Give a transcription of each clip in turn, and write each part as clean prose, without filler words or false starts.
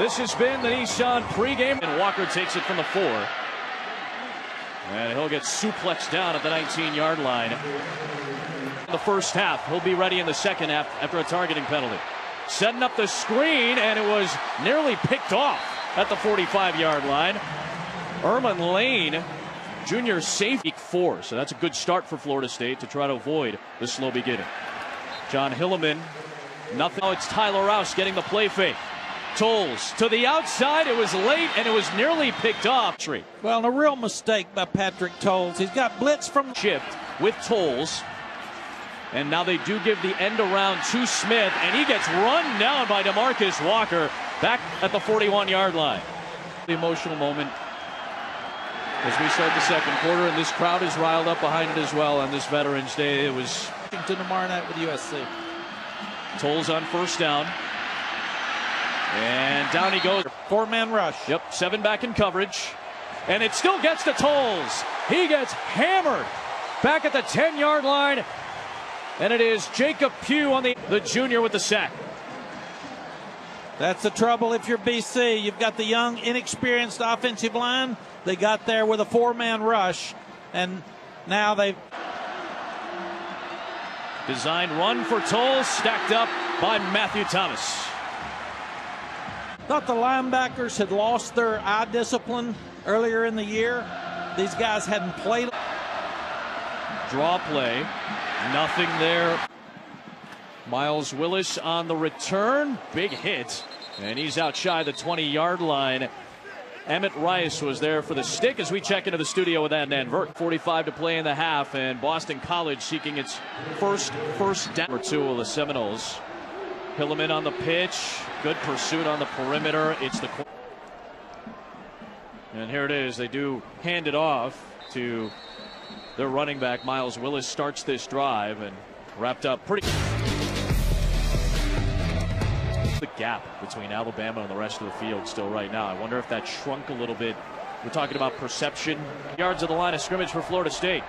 This has been the Nissan pregame, and Walker takes it from the 4. And he'll get suplexed down at the 19-yard line. In the first half, he'll be ready in the second half after a targeting penalty. Setting up the screen, and it was nearly picked off at the 45-yard line. Erman Lane, junior safety 4, so that's a good start for Florida State to try to avoid the slow beginning. John Hilleman, nothing. Now it's Tyler Rouse getting the play fake. Tolles to the outside. It was late, and it was nearly picked off. Well, and a real mistake by Patrick Tolles. He's got blitz from shift with Tolles. And now they do give the end around to Smith, and he gets run down by DeMarcus Walker back at the 41-yard line. The emotional moment as we start the second quarter, and this crowd is riled up behind it as well on this Veterans Day. It was tomorrow night with USC. Tolles on first down. And down he goes. 4-man rush. Yep, 7 back in coverage. And it still gets to Tolles. He gets hammered back at the 10-yard line. And it is Jacob Pugh on the junior with the sack. That's the trouble if you're BC. You've got the young, inexperienced offensive line. They got there with a 4-man rush. And now they've designed run for Tolles, stacked up by Matthew Thomas. Thought the linebackers had lost their eye discipline earlier in the year. These guys hadn't played. Draw play, nothing there. Miles Willis on the return, big hit, and he's out shy the 20-yard line. Emmett Rice was there for the stick as we check into the studio with Adnan Virk. 45 to play in the half, and Boston College seeking its first down. Number 2 of the Seminoles. Hilleman on the pitch, good pursuit on the perimeter. It's the and here it is. They do hand it off to their running back. Miles Willis starts this drive and wrapped up pretty. The gap between Alabama and the rest of the field still right now. I wonder if that shrunk a little bit. We're talking about perception. Yards of the line of scrimmage for Florida State.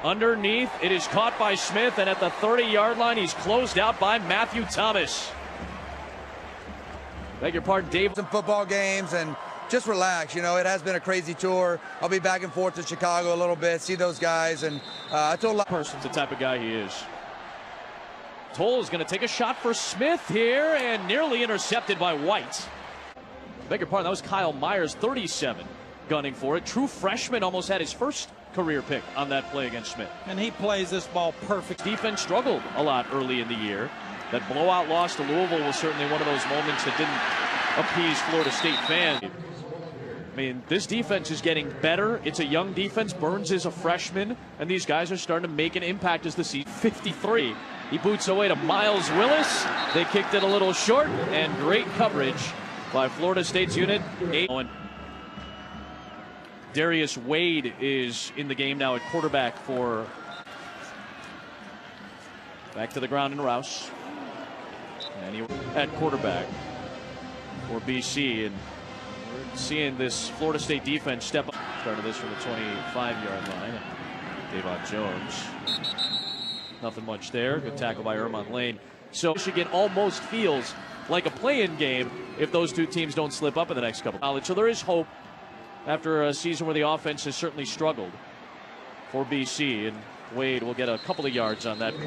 Underneath, it is caught by Smith, and at the 30-yard line, he's closed out by Matthew Thomas. Beg your pardon, Dave. Some football games and just relax. You know, it has been a crazy tour. I'll be back and forth to Chicago a little bit, see those guys, and I told a lot. Person's the type of guy he is. Toll is going to take a shot for Smith here, and nearly intercepted by White. Beg your pardon, that was Kyle Myers, 37, gunning for it. True freshman, almost had his first career pick on that play against Smith. And he plays this ball perfect. Defense struggled a lot early in the year. That blowout loss to Louisville was certainly one of those moments that didn't appease Florida State fans. I mean, this defense is getting better. It's a young defense. Burns is a freshman, and these guys are starting to make an impact as the season. 53. He boots away to Miles Willis. They kicked it a little short, and great coverage by Florida State's unit. Darius Wade is in the game now at quarterback for. Back to the ground in Rouse. And he at quarterback for BC. And we're seeing this Florida State defense step up. Started this from the 25-yard line. Davon Jones. Nothing much there. Good tackle by Erman Lane. So Michigan almost feels like a play-in game if those two teams don't slip up in the next couple. So there is hope after a season where the offense has certainly struggled for BC, and Wade will get a couple of yards on that play.